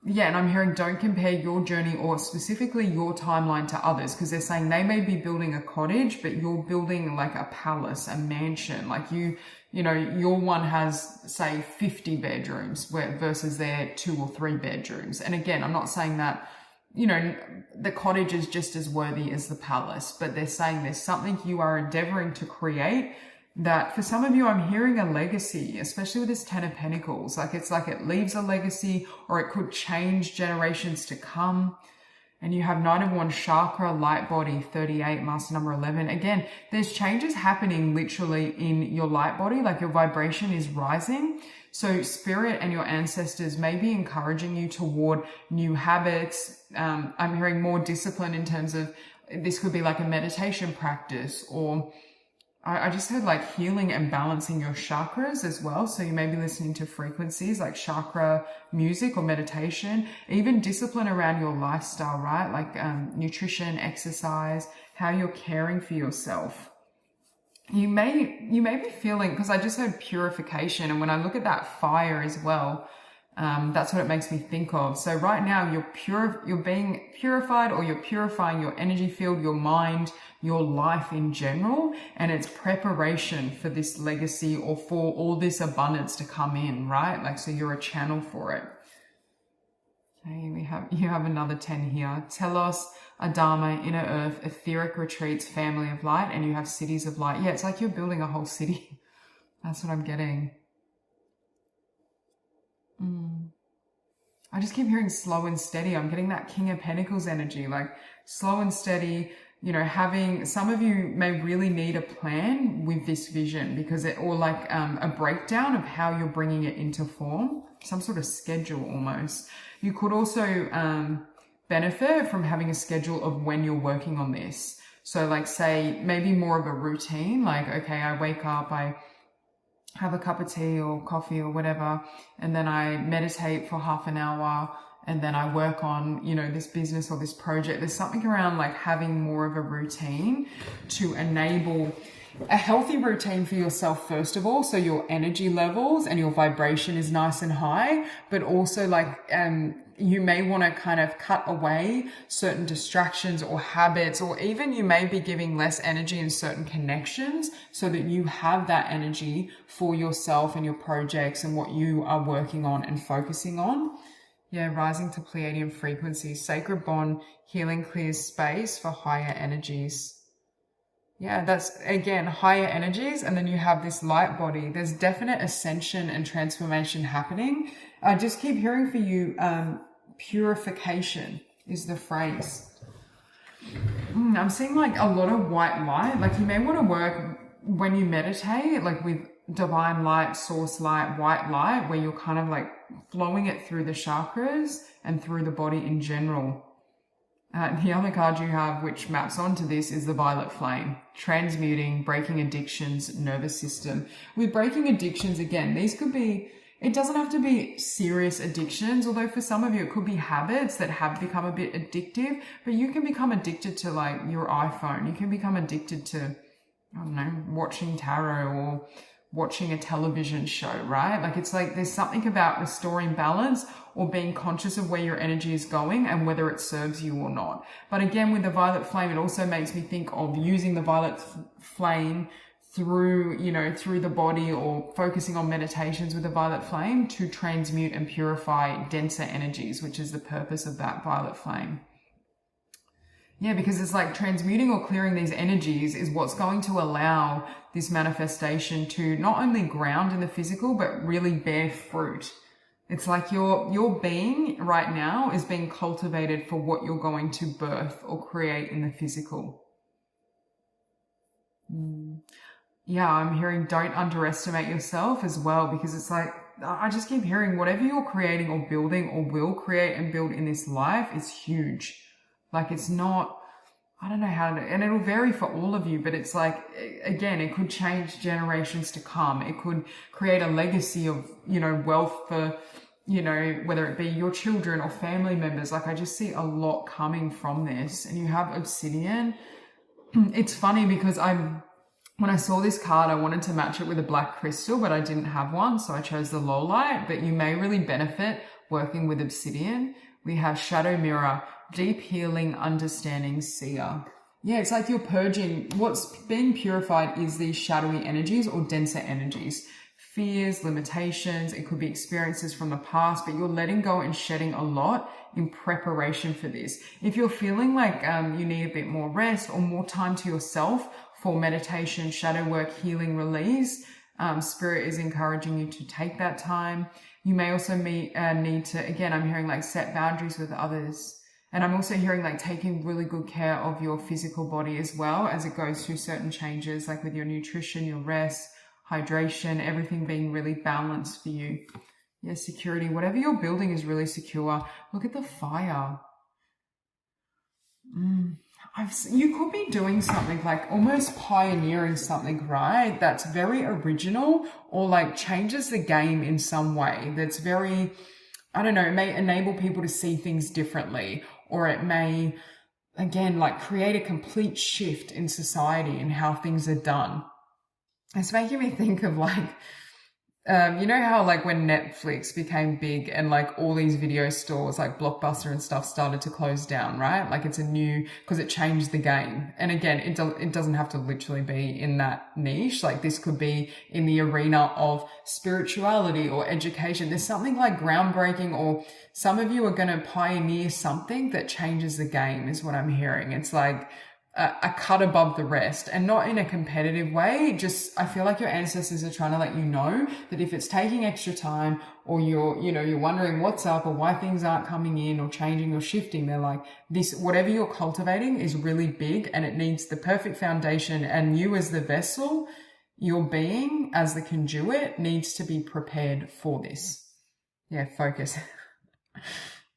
[SPEAKER 1] yeah, and I'm hearing don't compare your journey or specifically your timeline to others, because they're saying they may be building a cottage, but you're building like a palace, a mansion. Like you know, your one has, say, 50 bedrooms versus their 2 or 3 bedrooms. And again, I'm not saying that, you know, the cottage is just as worthy as the palace, but they're saying there's something you are endeavoring to create that for some of you, I'm hearing a legacy, especially with this 10 of Pentacles. Like it's like it leaves a legacy, or it could change generations to come. And you have Knight of Wands, chakra, light body, 38, master number 11. Again, there's changes happening literally in your light body, like your vibration is rising. So spirit and your ancestors may be encouraging you toward new habits. I'm hearing more discipline in terms of, this could be like a meditation practice, or I just heard like healing and balancing your chakras as well. So you may be listening to frequencies like chakra music or meditation, even discipline around your lifestyle, right? Like nutrition, exercise, how you're caring for yourself. You may be feeling, because I just heard purification, and when I look at that fire as well, that's what it makes me think of. So right now you're being purified, or you're purifying your energy field, your mind, your life in general, and it's preparation for this legacy or for all this abundance to come in, right? Like, so you're a channel for it. Okay, you have another 10 here. Telos, Adama, Inner Earth, Etheric Retreats, Family of Light, and you have Cities of Light. Yeah, it's like you're building a whole city. That's what I'm getting. I just keep hearing slow and steady. I'm getting that King of Pentacles energy, like slow and steady, you know, having, some of you may really need a plan with this vision because or like a breakdown of how you're bringing it into form, some sort of schedule almost. You could also benefit from having a schedule of when you're working on this. So like say maybe more of a routine, like, okay, I wake up, I have a cup of tea or coffee or whatever, and then I meditate for half an hour, and then I work on, you know, this business or this project. There's something around like having more of a routine to enable a healthy routine for yourself, first of all, so your energy levels and your vibration is nice and high, but also like you may want to kind of cut away certain distractions or habits, or even you may be giving less energy in certain connections so that you have that energy for yourself and your projects and what you are working on and focusing on. Yeah, rising to Pleiadian frequencies, sacred bond, healing clears space for higher energies. Yeah, that's, again, higher energies. And then you have this light body. There's definite ascension and transformation happening. I just keep hearing for you, purification is the phrase. I'm seeing like a lot of white light. Like you may want to work when you meditate, like with divine light, source light, white light, where you're kind of like flowing it through the chakras and through the body in general. The other card you have, which maps onto this, is the violet flame, transmuting, breaking addictions, nervous system. With breaking addictions, again, these could be, it doesn't have to be serious addictions, although for some of you it could be habits that have become a bit addictive, but you can become addicted to like your iPhone. You can become addicted to, I don't know, watching tarot or watching a television show, right? Like it's like there's something about restoring balance or being conscious of where your energy is going and whether it serves you or not. But again, with the violet flame, it also makes me think of using the violet flame through, you know, through the body, or focusing on meditations with the violet flame to transmute and purify denser energies, which is the purpose of that violet flame. Yeah, because it's like transmuting or clearing these energies is what's going to allow this manifestation to not only ground in the physical, but really bear fruit. It's like your being right now is being cultivated for what you're going to birth or create in the physical. Yeah, I'm hearing don't underestimate yourself as well, because it's like, I just keep hearing whatever you're creating or building or will create and build in this life is huge. Like it's not, I don't know how to, and it'll vary for all of you, but it's like, again, it could change generations to come. It could create a legacy of, you know, wealth for, you know, whether it be your children or family members. Like I just see a lot coming from this. And you have obsidian. It's funny because when I saw this card, I wanted to match it with a black crystal, but I didn't have one. So I chose the Lolite, but you may really benefit working with obsidian. We have shadow mirror, deep healing, understanding, seer. Yeah, it's like you're purging. What's being purified is these shadowy energies or denser energies. Fears, limitations, it could be experiences from the past, but you're letting go and shedding a lot in preparation for this. If you're feeling like you need a bit more rest or more time to yourself for meditation, shadow work, healing, release, Spirit is encouraging you to take that time. You may also need to, again, I'm hearing like set boundaries with others. And I'm also hearing like taking really good care of your physical body as well as it goes through certain changes, like with your nutrition, your rest, hydration, everything being really balanced for you. Yeah, security, whatever you're building is really secure. Look at the fire. You could be doing something like almost pioneering something, right? That's very original or like changes the game in some way. That's very, I don't know, it may enable people to see things differently, or it may, again, like create a complete shift in society and how things are done. It's making me think of like You know how like when Netflix became big and like all these video stores like Blockbuster and stuff started to close down, right? Like it's a new, because it changed the game. And again, it doesn't have to literally be in that niche. Like this could be in the arena of spirituality or education. There's something like groundbreaking, or some of you are going to pioneer something that changes the game is what I'm hearing. It's like a cut above the rest, and not in a competitive way. Just, I feel like your ancestors are trying to let you know that if it's taking extra time, or you're wondering what's up or why things aren't coming in or changing or shifting, they're like, this, whatever you're cultivating is really big and it needs the perfect foundation, and you as the vessel, your being as the conduit, needs to be prepared for this. Yeah, focus.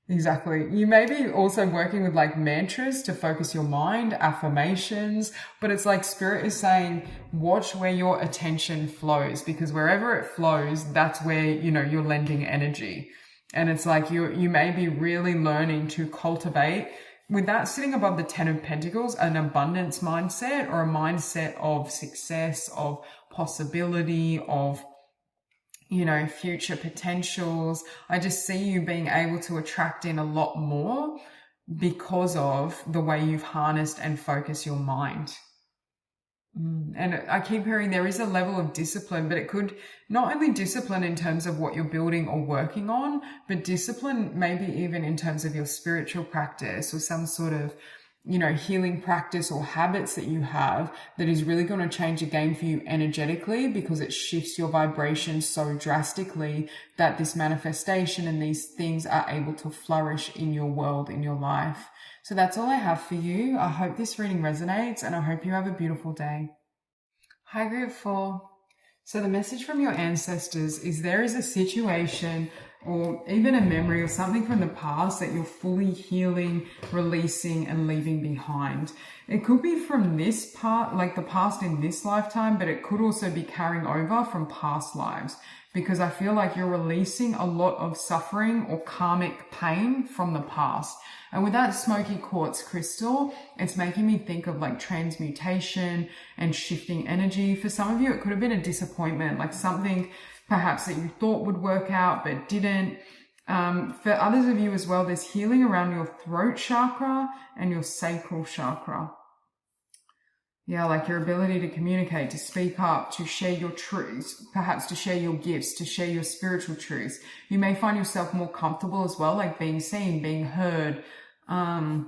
[SPEAKER 1] Exactly. You may be also working with like mantras to focus your mind, affirmations, but it's like spirit is saying, watch where your attention flows, because wherever it flows, that's where, you're lending energy. And it's like you may be really learning to cultivate, with that sitting above the 10 of Pentacles, an abundance mindset, or a mindset of success, of possibility, of future potentials. I just see you being able to attract in a lot more because of the way you've harnessed and focused your mind. And I keep hearing there is a level of discipline, but it could not only discipline in terms of what you're building or working on, but discipline maybe even in terms of your spiritual practice or some sort of healing practice or habits that you have that is really going to change the game for you energetically, because it shifts your vibration so drastically that this manifestation and these things are able to flourish in your world, in your life. So that's all I have for you. I hope this reading resonates, and I hope you have a beautiful day. Hi, Group 4. So the message from your ancestors is there is a situation or even a memory or something from the past that you're fully healing, releasing, and leaving behind. It could be from this part, like the past in this lifetime, but it could also be carrying over from past lives, because I feel like you're releasing a lot of suffering or karmic pain from the past. And with that Smokey quartz crystal, it's making me think of like transmutation and shifting energy. For some of you, it could have been a disappointment, like something perhaps that you thought would work out but didn't. For others of you as well, there's healing around your throat chakra and your sacral chakra. Yeah, like your ability to communicate, to speak up, to share your truths, perhaps to share your gifts, to share your spiritual truths. You may find yourself more comfortable as well, like being seen, being heard. And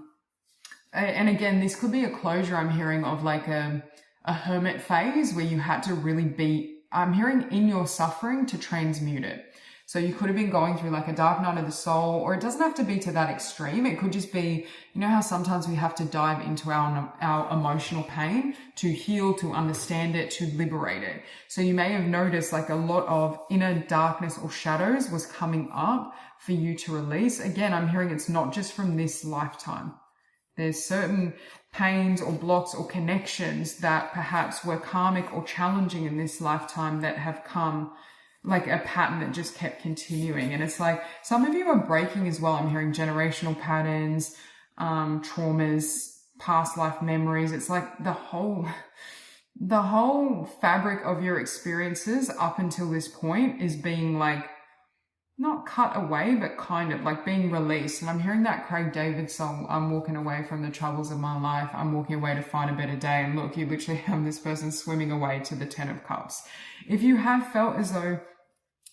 [SPEAKER 1] again, this could be a closure, I'm hearing, of like a hermit phase where you had to really be, I'm hearing, in your suffering to transmute it. So you could have been going through like a dark night of the soul, or it doesn't have to be to that extreme. It could just be, how sometimes we have to dive into our emotional pain to heal, to understand it, to liberate it. So you may have noticed like a lot of inner darkness or shadows was coming up for you to release. Again, I'm hearing it's not just from this lifetime. There's certain pains or blocks or connections that perhaps were karmic or challenging in this lifetime that have come like a pattern that just kept continuing. And it's like some of you are breaking as well. I'm hearing generational patterns, traumas, past life memories. It's like the whole fabric of your experiences up until this point is being like not cut away, but kind of like being released. And I'm hearing that Craig David song, I'm walking away from the troubles of my life. I'm walking away to find a better day. And look, you literally have this person swimming away to the 10 of Cups. If you have felt as though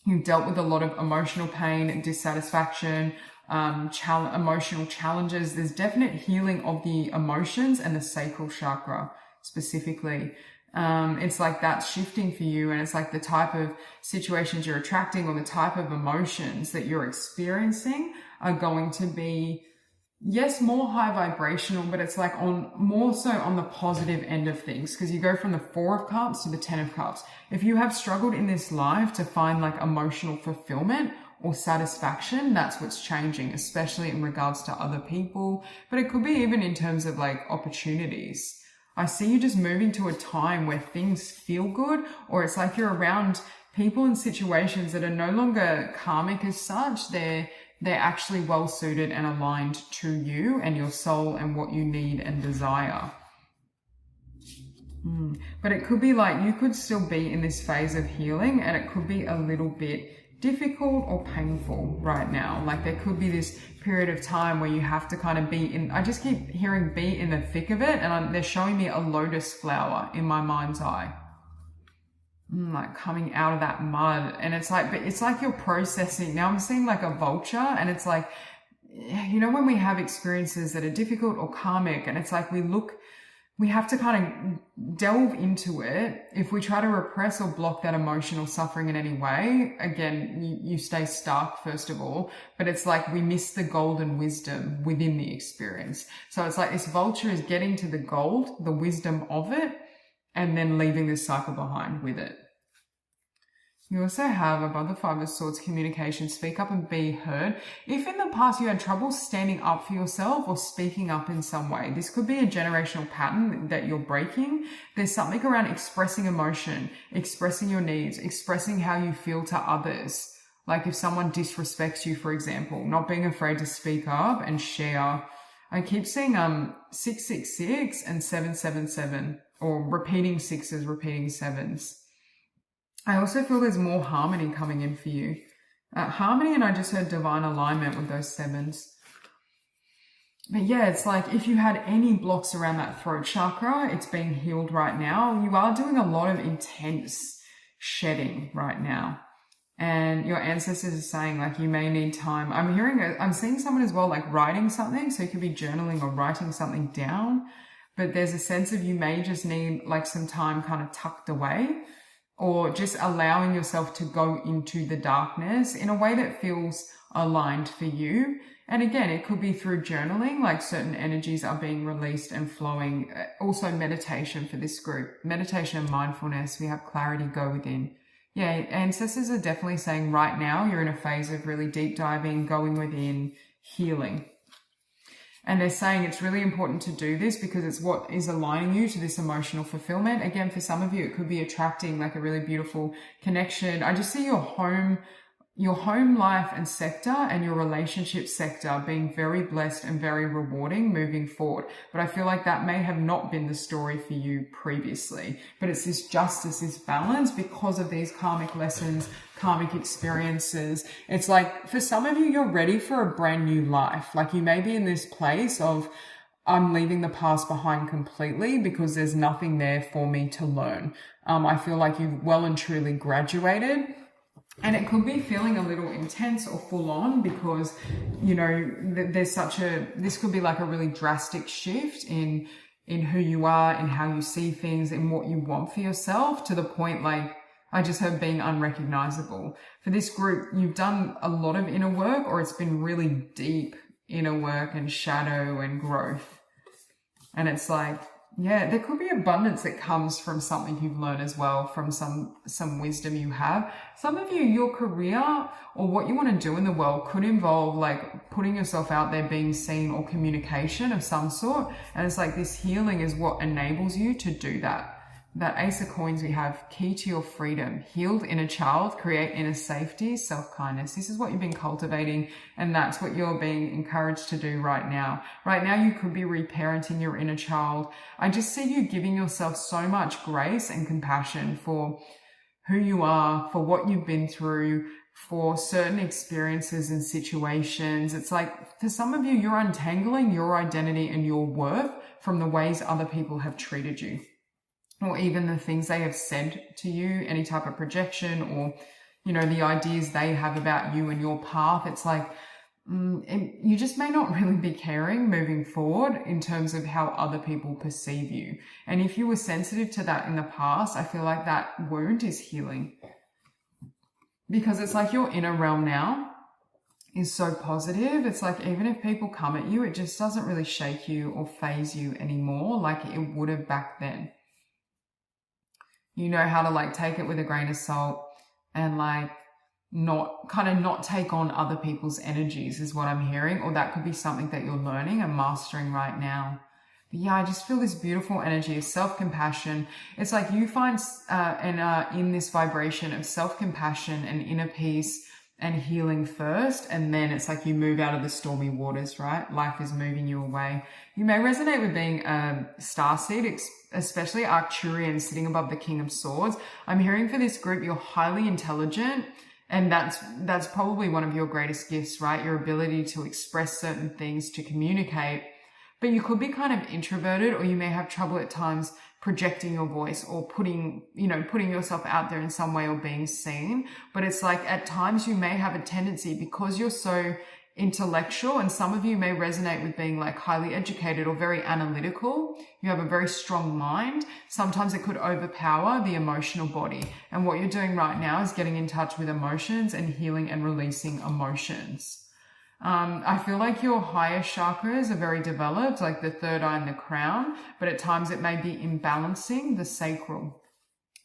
[SPEAKER 1] you've dealt with a lot of emotional pain, dissatisfaction, emotional challenges, there's definite healing of the emotions and the sacral chakra specifically. It's like that's shifting for you, and it's like the type of situations you're attracting or the type of emotions that you're experiencing are going to be, yes, more high vibrational, but it's like more so on the positive end of things, because you go from the 4 of Cups to the 10 of Cups. If you have struggled in this life to find like emotional fulfillment or satisfaction, that's what's changing, especially in regards to other people, but it could be even in terms of like opportunities. I see you just moving to a time where things feel good, or it's like you're around people and situations that are no longer karmic as such. They're actually well suited and aligned to you and your soul and what you need and desire. But it could be like you could still be in this phase of healing, and it could be a little bit difficult or painful right now. Like there could be this period of time where you have to kind of be in, I just keep hearing be in the thick of it, and they're showing me a lotus flower in my mind's eye. Like coming out of that mud, and it's like, but it's like you're processing. Now I'm seeing like a vulture, and it's like, you know, when we have experiences that are difficult or karmic, and it's like we have to kind of delve into it. If we try to repress or block that emotional suffering in any way, again, you stay stuck, first of all, but it's like we miss the golden wisdom within the experience. So it's like this vulture is getting to the gold, the wisdom of it, and then leaving this cycle behind with it. You also have above the Five of Swords, communication, speak up and be heard. If in the past you had trouble standing up for yourself or speaking up in some way, this could be a generational pattern that you're breaking. There's something around expressing emotion, expressing your needs, expressing how you feel to others. Like if someone disrespects you, for example, not being afraid to speak up and share. I keep seeing 666 and 777, or repeating sixes, repeating sevens. I also feel there's more harmony coming in for you. Harmony, and I just heard divine alignment with those sevens. But yeah, it's like if you had any blocks around that throat chakra, it's being healed right now. You are doing a lot of intense shedding right now. And your ancestors are saying like you may need time. I'm seeing someone as well like writing something. So you could be journaling or writing something down. But there's a sense of you may just need like some time kind of tucked away, or just allowing yourself to go into the darkness in a way that feels aligned for you. And again, it could be through journaling, like certain energies are being released and flowing. Also meditation for this group. Meditation and mindfulness. We have clarity, go within. Yeah, ancestors are definitely saying right now you're in a phase of really deep diving, going within, healing. And they're saying it's really important to do this because it's what is aligning you to this emotional fulfillment. Again, for some of you, it could be attracting like a really beautiful connection. I just see your home life and sector and your relationship sector being very blessed and very rewarding moving forward. But I feel like that may have not been the story for you previously. But it's this justice, this balance because of these karmic lessons, karmic experiences. It's like for some of you, you're ready for a brand new life. Like you may be in this place of, I'm leaving the past behind completely because there's nothing there for me to learn. I feel like you've well and truly graduated. And it could be feeling a little intense or full on because, you know, there's this could be like a really drastic shift in who you are and how you see things and what you want for yourself, to the point like I just heard being unrecognizable. For this group, you've done a lot of inner work, or it's been really deep inner work and shadow and growth. And it's like, yeah, there could be abundance that comes from something you've learned as well, from some wisdom you have. Some of you, your career or what you want to do in the world could involve like putting yourself out there, being seen, or communication of some sort. And it's like this healing is what enables you to do that. That Ace of Coins we have, key to your freedom, healed inner child, create inner safety, self-kindness. This is what you've been cultivating, and that's what you're being encouraged to do right now. Right now, you could be reparenting your inner child. I just see you giving yourself so much grace and compassion for who you are, for what you've been through, for certain experiences and situations. It's like, for some of you, you're untangling your identity and your worth from the ways other people have treated you, or even the things they have said to you, any type of projection, or, you know, the ideas they have about you and your path. It's like, you just may not really be caring moving forward in terms of how other people perceive you. And if you were sensitive to that in the past, I feel like that wound is healing. Because it's like your inner realm now is so positive. It's like even if people come at you, it just doesn't really shake you or faze you anymore like it would have back then. You know how to like take it with a grain of salt and like not take on other people's energies is what I'm hearing. Or that could be something that you're learning and mastering right now. But yeah, I just feel this beautiful energy of self-compassion. It's like you find in this vibration of self-compassion and inner peace and healing first, and then it's like you move out of the stormy waters, right? Life is moving you away. You may resonate with being a starseed, especially Arcturian sitting above the King of Swords. I'm hearing for this group, you're highly intelligent, and that's probably one of your greatest gifts, right? Your ability to express certain things, to communicate. But you could be kind of introverted, or you may have trouble at times projecting your voice or putting yourself out there in some way or being seen. But it's like at times you may have a tendency, because you're so intellectual, and some of you may resonate with being like highly educated or very analytical. You have a very strong mind. Sometimes it could overpower the emotional body. And what you're doing right now is getting in touch with emotions and healing and releasing emotions. I feel like your higher chakras are very developed, like the third eye and the crown, but at times it may be imbalancing the sacral.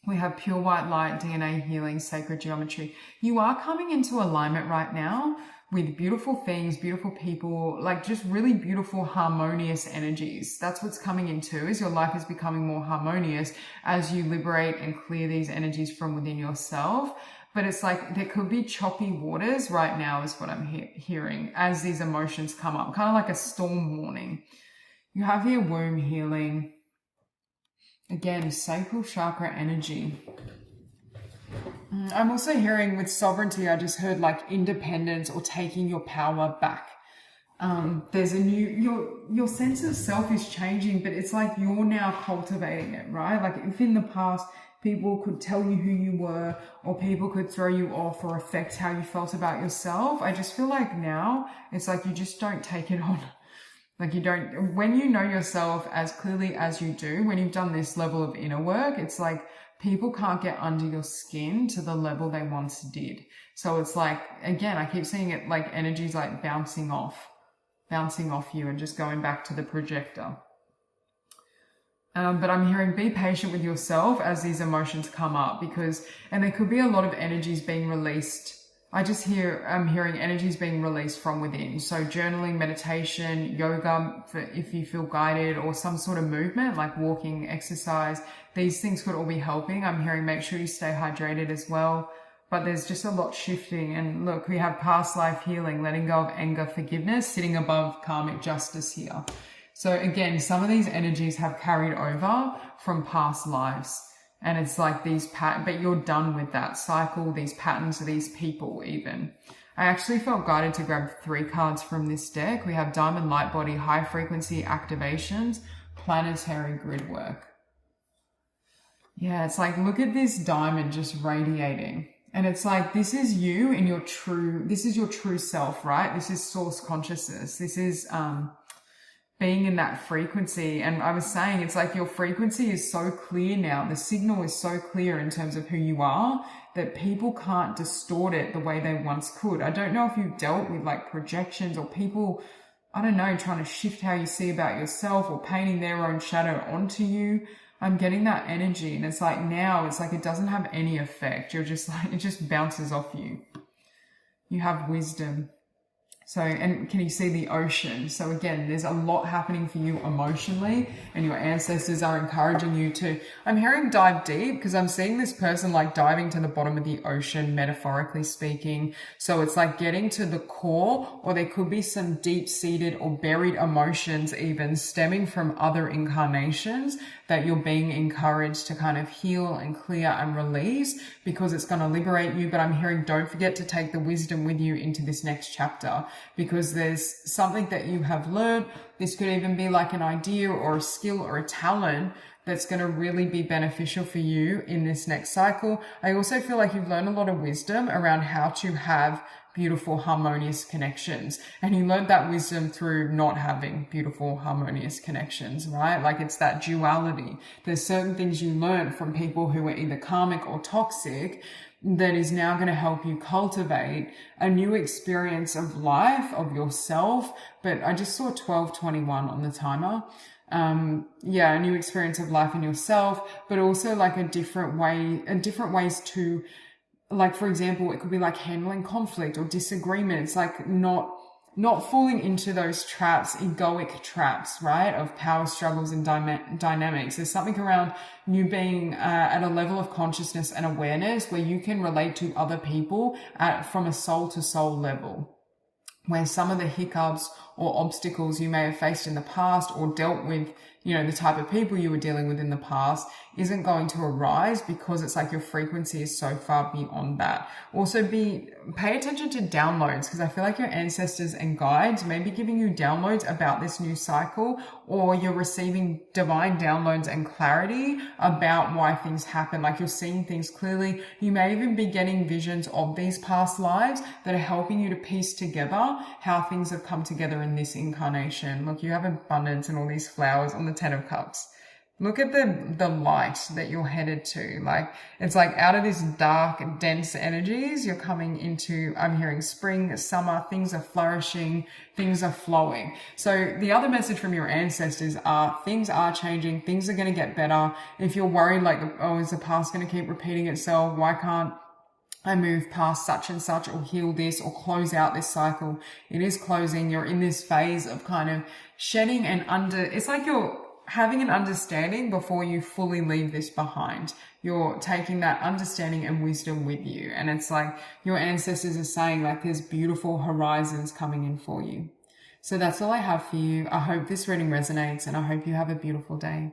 [SPEAKER 1] We have pure white light, DNA healing, sacred geometry. You are coming into alignment right now with beautiful things, beautiful people, like just really beautiful, harmonious energies. That's what's coming into, is your life is becoming more harmonious as you liberate and clear these energies from within yourself. But it's like there could be choppy waters right now is what I'm hearing as these emotions come up, kind of like a storm warning. You have here womb healing. Again, sacral chakra energy. I'm also hearing with sovereignty, I just heard like independence or taking your power back. There's a new, your sense of self is changing, but it's like you're now cultivating it, right? Like if in the past, people could tell you who you were, or people could throw you off or affect how you felt about yourself. I just feel like now it's like you just don't take it on. Like you don't, when you know yourself as clearly as you do, when you've done this level of inner work, it's like people can't get under your skin to the level they once did. So it's like, again, I keep seeing it like energies like bouncing off you and just going back to the projector. But I'm hearing be patient with yourself as these emotions come up, and there could be a lot of energies being released. I'm hearing energies being released from within. So journaling, meditation, yoga, if you feel guided, or some sort of movement like walking, exercise, these things could all be helping. I'm hearing make sure you stay hydrated as well. But there's just a lot shifting. And look, we have past life healing, letting go of anger, forgiveness, sitting above karmic justice here. So again, some of these energies have carried over from past lives, and it's like these but you're done with that cycle, these patterns, these people even. I actually felt guided to grab 3 cards from this deck. We have Diamond Light Body, High Frequency Activations, Planetary Grid Work. Yeah, it's like, look at this diamond just radiating. And it's like, this is you in your this is your true self, right? This is source consciousness. This is, being in that frequency. And I was saying, it's like your frequency is so clear now. The signal is so clear in terms of who you are that people can't distort it the way they once could. I don't know if you've dealt with like projections or people, I don't know, trying to shift how you see about yourself or painting their own shadow onto you. I'm getting that energy, and it's like now it's like it doesn't have any effect. You're just like, it just bounces off you. You have wisdom. So, and can you see the ocean? So again, there's a lot happening for you emotionally, and your ancestors are encouraging you to, I'm hearing dive deep, because I'm seeing this person like diving to the bottom of the ocean, metaphorically speaking. So it's like getting to the core, or there could be some deep-seated or buried emotions even stemming from other incarnations that you're being encouraged to kind of heal and clear and release, because it's going to liberate you. But I'm hearing, don't forget to take the wisdom with you into this next chapter, because there's something that you have learned. This could even be like an idea or a skill or a talent that's going to really be beneficial for you in this next cycle. I also feel like you've learned a lot of wisdom around how to have beautiful, harmonious connections. And you learned that wisdom through not having beautiful, harmonious connections, right? Like it's that duality. There's certain things you learned from people who were either karmic or toxic that is now going to help you cultivate a new experience of life, of yourself. But I just saw 1221 on the timer. A new experience of life in yourself, but also like a different ways to, like, for example, it could be like handling conflict or disagreement. It's like not not falling into those traps, egoic traps, right, of power struggles and dynamics. There's something around you being at a level of consciousness and awareness where you can relate to other people from a soul to soul level, where some of the hiccups or obstacles you may have faced in the past or dealt with, you know, the type of people you were dealing with in the past isn't going to arise, because it's like your frequency is so far beyond that. Also pay attention to downloads, because I feel like your ancestors and guides may be giving you downloads about this new cycle, or you're receiving divine downloads and clarity about why things happen. Like you're seeing things clearly. You may even be getting visions of these past lives that are helping you to piece together how things have come together in this incarnation. Look, you have abundance and all these flowers on the 10 of Cups. Look at the light that you're headed to. Like, it's like out of this dark, dense energies, you're coming into, I'm hearing spring, summer, things are flourishing, things are flowing. So the other message from your ancestors are things are changing, things are going to get better. If you're worried like, oh, is the past going to keep repeating itself? Why can't I move past such and such, or heal this, or close out this cycle? It is closing. You're in this phase of kind of shedding it's like you're having an understanding before you fully leave this behind. You're taking that understanding and wisdom with you. And it's like your ancestors are saying, like, there's beautiful horizons coming in for you. So that's all I have for you. I hope this reading resonates, and I hope you have a beautiful day.